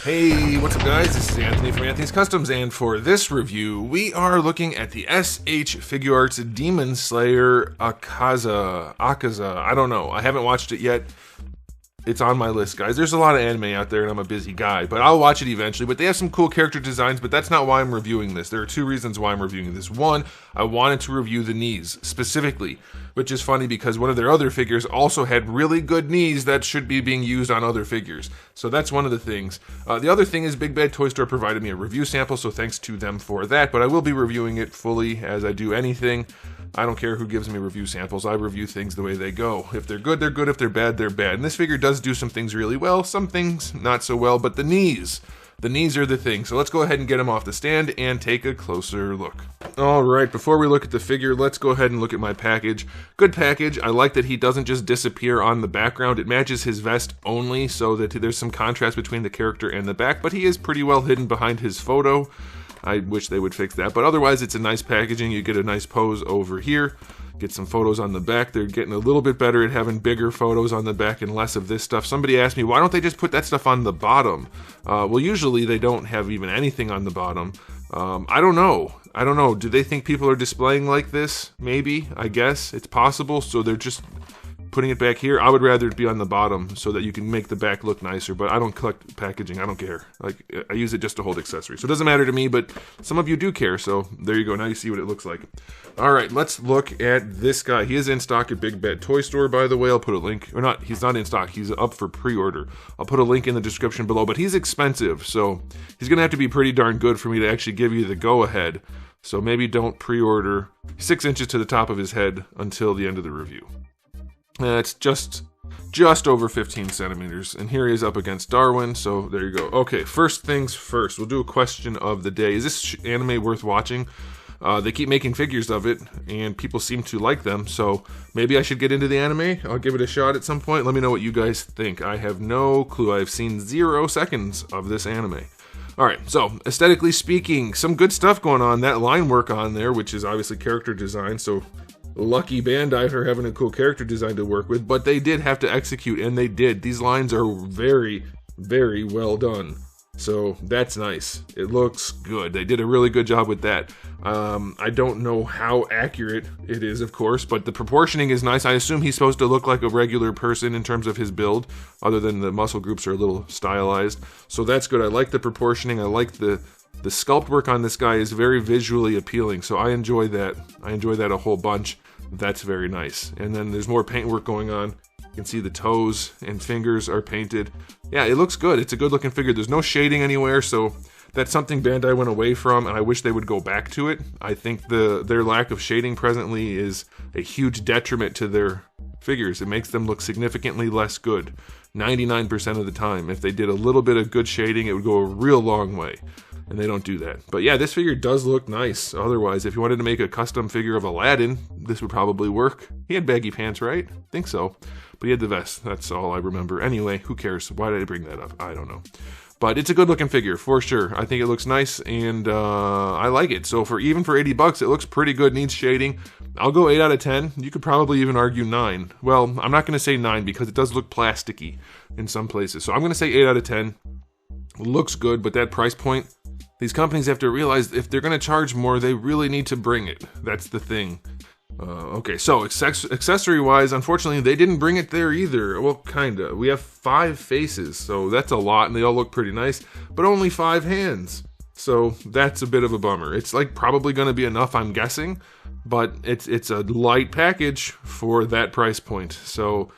Hey, what's up guys? This is Anthony from Anthony's Customs, and for this review, we are looking at the SH Figuarts Demon Slayer AKAZA. I don't know. I haven't watched it yet. It's on my list, guys. There's a lot of anime out there, and I'm a busy guy, but I'll watch it eventually. But they have some cool character designs, but that's not why I'm reviewing this. There are two reasons why I'm reviewing this. One, I wanted to review the knees, specifically, which is funny because one of their other figures also had really good knees that should be being used on other figures. So that's one of the things. The other thing is Big Bad Toy Store provided me a review sample, so thanks to them for that, but I will be reviewing it fully as I do anything. I don't care who gives me review samples. I review things the way they go. If they're good, they're good. If they're bad, they're bad. And this figure does do some things really well, some things not so well, but the knees are the thing. So let's go ahead and get him off the stand and take a closer look. All right, before we look at the figure, let's go ahead and look at my package. Good package. I like that he doesn't just disappear on the background. It matches his vest only so that there's some contrast between the character and the back, but he is pretty well hidden behind his photo. I wish they would fix that, but otherwise it's a nice packaging. You get a nice pose over here, get some photos on the back. They're getting a little bit better at having bigger photos on the back and less of this stuff. Somebody asked me, why don't they just put that stuff on the bottom? Well, usually they don't have even anything on the bottom. I don't know. Do they think people are displaying like this? Maybe, I guess. It's possible, so they're just putting it back here. I would rather it be on the bottom so that you can make the back look nicer, but I don't collect packaging. I don't care. Like, I use it just to hold accessories. So it doesn't matter to me, but some of you do care, so there you go. Now you see what it looks like. All right, let's look at this guy. He is in stock at Big Bad Toy Store, by the way. I'll put a link, or not, he's not in stock. He's up for pre-order. I'll put a link in the description below, but he's expensive, so he's gonna have to be pretty darn good for me to actually give you the go-ahead. So maybe don't pre-order 6 inches to the top of his head until the end of the review. It's just over 15 centimeters, and here he is up against Darwin, so there you go. Okay, first things first, we'll do a question of the day. Is this anime worth watching? They keep making figures of it, and people seem to like them, so maybe I should get into the anime. I'll give it a shot at some point. Let me know what you guys think. I have no clue. I've seen 0 seconds of this anime. Alright, so aesthetically speaking, some good stuff going on. That line work on there, which is obviously character design, so lucky Bandai for having a cool character design to work with, but they did have to execute, and they did. These lines are very, very well done. So that's nice. It looks good. They did a really good job with that. I don't know how accurate it is, of course, but the proportioning is nice. I assume he's supposed to look like a regular person in terms of his build, other than the muscle groups are a little stylized. So that's good. I like the proportioning. I like the sculpt work on this guy is very visually appealing, so I enjoy that. I enjoy that a whole bunch. That's very nice. And then there's more paint work going on. You can see the toes and fingers are painted. Yeah, it looks good. It's a good looking figure. There's no shading anywhere, so that's something Bandai went away from, and I wish they would go back to it. I think their lack of shading presently is a huge detriment to their figures. It makes them look significantly less good 99% of the time. If they did a little bit of good shading, it would go a real long way. And they don't do that. But yeah, this figure does look nice. Otherwise, if you wanted to make a custom figure of Aladdin, this would probably work. He had baggy pants, right? I think so. But he had the vest. That's all I remember. Anyway, who cares? Why did I bring that up? I don't know. But it's a good looking figure, for sure. I think it looks nice, and I like it. So even for 80 bucks, it looks pretty good. Needs shading. I'll go 8 out of 10. You could probably even argue 9. Well, I'm not going to say 9 because it does look plasticky in some places. So I'm going to say 8 out of 10. Looks good, but that price point, these companies have to realize if they're going to charge more, they really need to bring it. That's the thing. Okay, so accessory-wise, unfortunately, they didn't bring it there either. Well, kinda. We have 5 faces, so that's a lot, and they all look pretty nice, but only 5 hands. So that's a bit of a bummer. It's like probably going to be enough, I'm guessing, but it's a light package for that price point. So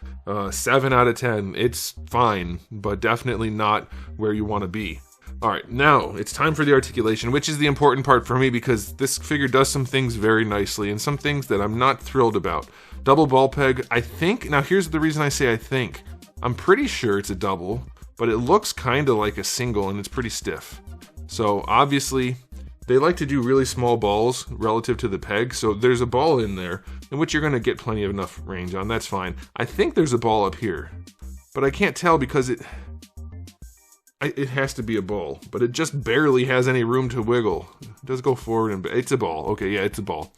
7 out of 10. It's fine, but definitely not where you want to be. Alright, now it's time for the articulation, which is the important part for me because this figure does some things very nicely and some things that I'm not thrilled about. Double ball peg, I think, now here's the reason I say I think. I'm pretty sure it's a double, but it looks kind of like a single and it's pretty stiff. So obviously, they like to do really small balls relative to the peg, so there's a ball in there in which you're going to get plenty of enough range on, that's fine. I think there's a ball up here, but I can't tell because it has to be a ball, but it just barely has any room to wiggle. It does go forward and back. It's a ball. Okay, yeah, it's a ball.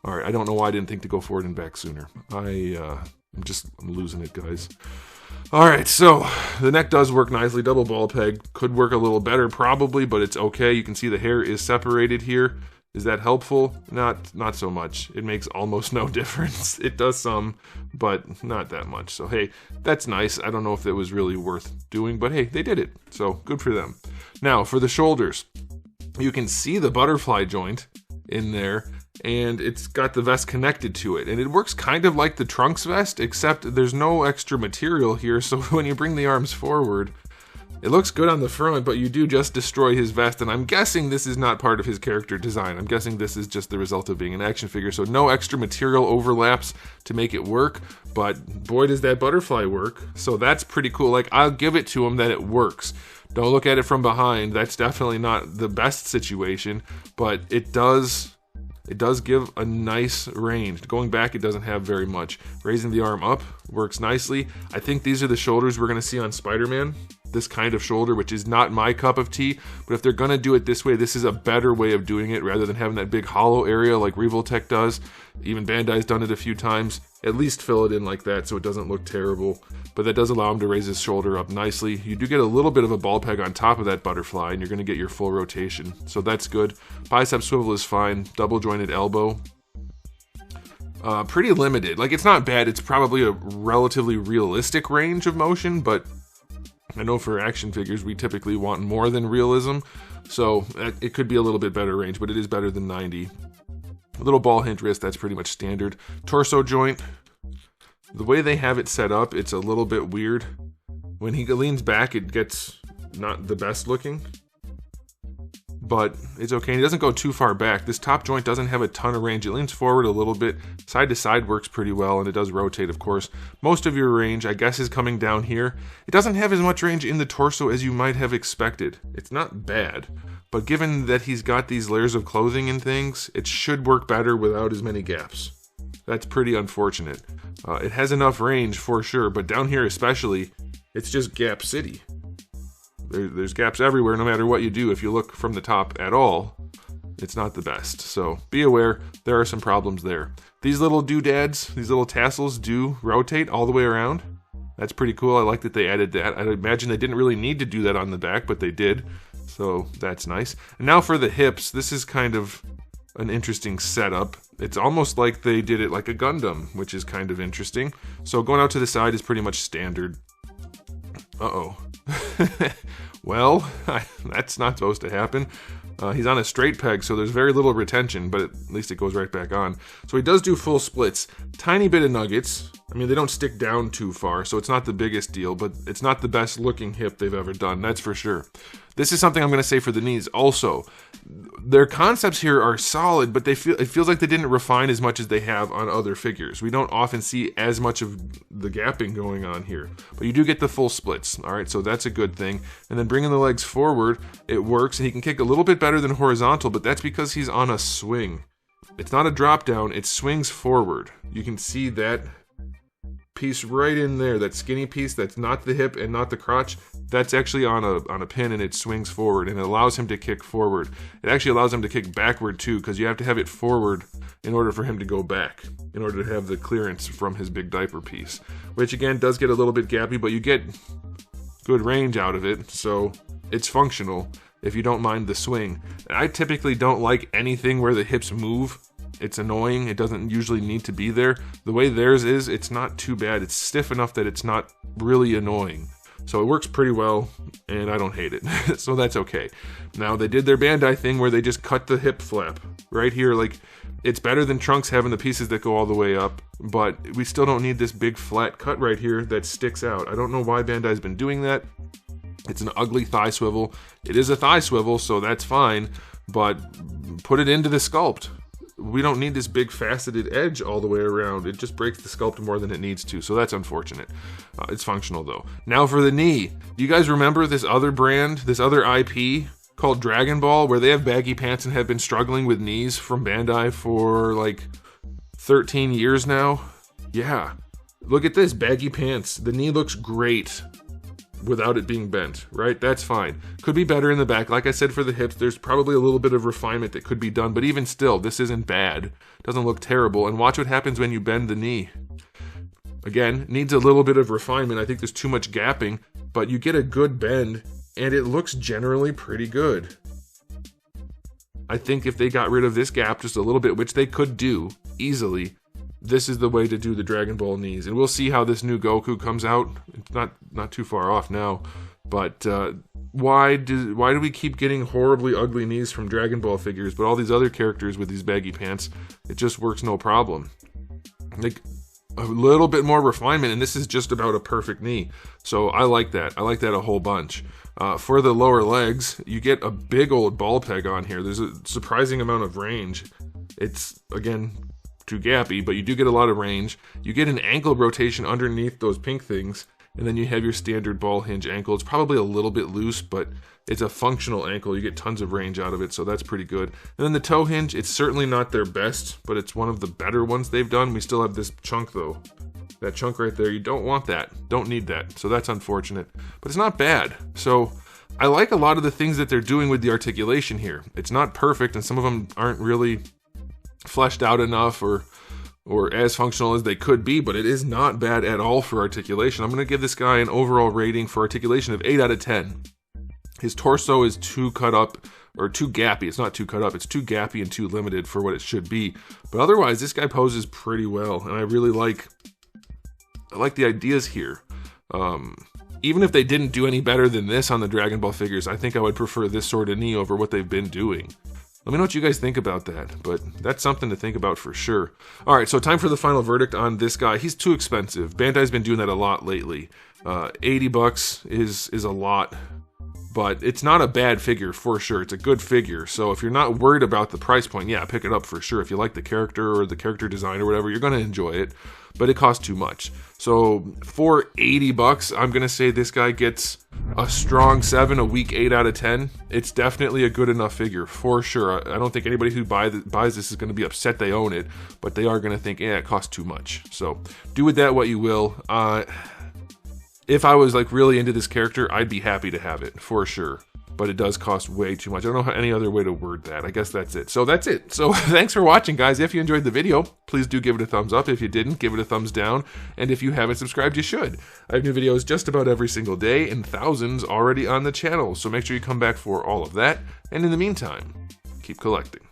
Alright, I don't know why I didn't think to go forward and back sooner. I'm losing it, guys. Alright, so the neck does work nicely. Double ball peg could work a little better probably, but it's okay. You can see the hair is separated here. Is that helpful? Not so much. It makes almost no difference. It does some, but not that much. So hey, that's nice. I don't know if it was really worth doing, but hey, they did it. So good for them. Now for the shoulders, you can see the butterfly joint in there, and it's got the vest connected to it, and it works kind of like the trunks vest, except there's no extra material here, so when you bring the arms forward, it looks good on the front, but you do just destroy his vest, and I'm guessing this is not part of his character design. I'm guessing this is just the result of being an action figure, so no extra material overlaps to make it work, but boy does that butterfly work, so that's pretty cool. Like, I'll give it to him that it works. Don't look at it from behind. That's definitely not the best situation, but it does give a nice range. Going back, it doesn't have very much. Raising the arm up works nicely. I think these are the shoulders we're going to see on Spider-Man. This kind of shoulder, which is not my cup of tea, but if they're going to do it this way, this is a better way of doing it rather than having that big hollow area like Revoltech does. Even Bandai's done it a few times. At least fill it in like that so it doesn't look terrible, but that does allow him to raise his shoulder up nicely. You do get a little bit of a ball peg on top of that butterfly, and you're going to get your full rotation, so that's good. Bicep swivel is fine. Double jointed elbow, pretty limited. Like, it's not bad. It's probably a relatively realistic range of motion, but I know for action figures we typically want more than realism, so it could be a little bit better range, but it is better than 90. A little ball hint wrist, that's pretty much standard. Torso joint, the way they have it set up, it's a little bit weird. When he leans back, it gets not the best looking, but it's okay. He doesn't go too far back. This top joint doesn't have a ton of range. It leans forward a little bit. Side to side works pretty well, and it does rotate, of course. Most of your range, I guess, is coming down here. It doesn't have as much range in the torso as you might have expected. It's not bad, but given that he's got these layers of clothing and things, it should work better without as many gaps. That's pretty unfortunate. It has enough range for sure, but down here especially, it's just gap city. There's gaps everywhere no matter what you do. If you look from the top at all, it's not the best. So be aware, there are some problems there. These little doodads, these little tassels do rotate all the way around. That's pretty cool. I like that they added that. I imagine they didn't really need to do that on the back, but they did. So that's nice. And now for the hips, this is kind of an interesting setup. It's almost like they did it like a Gundam, which is kind of interesting. So going out to the side is pretty much standard. Uh-oh. Well, that's not supposed to happen. He's on a straight peg, so there's very little retention, but at least it goes right back on. So he does do full splits. Tiny bit of nuggets. I mean, they don't stick down too far, so it's not the biggest deal, but it's not the best looking hip they've ever done, that's for sure. This is something I'm going to say for the knees also. Their concepts here are solid, but it feels like they didn't refine as much as they have on other figures. We don't often see as much of the gapping going on here, but you do get the full splits. All right, so that's a good thing. And then bringing the legs forward, it works, and he can kick a little bit better than horizontal, but that's because he's on a swing. It's not a drop down, it swings forward. You can see that piece right in there, that skinny piece that's not the hip and not the crotch, that's actually on a pin, and it swings forward, and it allows him to kick forward. It actually allows him to kick backward too, because you have to have it forward in order for him to go back, in order to have the clearance from his big diaper piece, which again does get a little bit gappy, but you get good range out of it, so it's functional if you don't mind the swing. I typically don't like anything where the hips move. It's annoying. It doesn't usually need to be there. The way theirs is, it's not too bad. It's stiff enough that it's not really annoying. So it works pretty well, and I don't hate it. So that's okay. Now, they did their Bandai thing where they just cut the hip flap right here. Like, it's better than Trunks having the pieces that go all the way up, but we still don't need this big flat cut right here that sticks out. I don't know why Bandai's been doing that. It's an ugly thigh swivel. It is a thigh swivel, so that's fine, but put it into the sculpt. We don't need this big faceted edge all the way around. It just breaks the sculpt more than it needs to, so that's unfortunate. It's functional though. Now for the knee. You guys remember this other brand, this other IP called Dragon Ball, where they have baggy pants and have been struggling with knees from Bandai for like 13 years now? Yeah. Look at this, baggy pants. The knee looks great without it being bent, right? That's fine. Could be better in the back. Like I said, for the hips, there's probably a little bit of refinement that could be done, but even still, this isn't bad. Doesn't look terrible. And watch what happens when you bend the knee. Again, needs a little bit of refinement. I think there's too much gapping, but you get a good bend, and it looks generally pretty good. I think if they got rid of this gap just a little bit, which they could do easily, this is the way to do the Dragon Ball knees. And we'll see how this new Goku comes out. It's not too far off now. But why do we keep getting horribly ugly knees from Dragon Ball figures, but all these other characters with these baggy pants, it just works no problem? Like, a little bit more refinement, and this is just about a perfect knee. So I like that. I like that a whole bunch. For the lower legs, you get a big old ball peg on here. There's a surprising amount of range. It's, again, too gappy, but you do get a lot of range. You get an ankle rotation underneath those pink things, and then you have your standard ball hinge ankle. It's probably a little bit loose, but it's a functional ankle. You get tons of range out of it, so that's pretty good. And then the toe hinge, it's certainly not their best, but it's one of the better ones they've done. We still have this chunk, though. That chunk right there, you don't want that. Don't need that, so that's unfortunate. But it's not bad. So I like a lot of the things that they're doing with the articulation here. It's not perfect, and some of them aren't really fleshed out enough or as functional as they could be, but it is not bad at all for articulation. I'm going to give this guy an overall rating for articulation of 8 out of 10. His torso is too cut up, or too gappy. It's not too cut up, it's too gappy and too limited for what it should be. But otherwise, this guy poses pretty well, and I really like the ideas here. Even if they didn't do any better than this on the Dragon Ball figures, I think I would prefer this sort of knee over what they've been doing. Let me know what you guys think about that, but that's something to think about for sure. Alright, so time for the final verdict on this guy. He's too expensive. Bandai's been doing that a lot lately. 80 bucks is a lot, but it's not a bad figure for sure. It's a good figure, so if you're not worried about the price point, yeah, pick it up for sure. If you like the character or the character design or whatever, you're going to enjoy it, but it costs too much. So for 80 bucks, I'm going to say this guy gets a strong 7, a weak 8 out of 10. It's definitely a good enough figure, for sure. I don't think anybody who buys this is going to be upset they own it, but they are going to think, yeah, it costs too much. So do with that what you will. If I was like really into this character, I'd be happy to have it, for sure. But it does cost way too much. I don't know any other way to word that. I guess that's it. So that's it. So thanks for watching, guys. If you enjoyed the video, please do give it a thumbs up. If you didn't, give it a thumbs down. And if you haven't subscribed, you should. I have new videos just about every single day and thousands already on the channel. So make sure you come back for all of that. And in the meantime, keep collecting.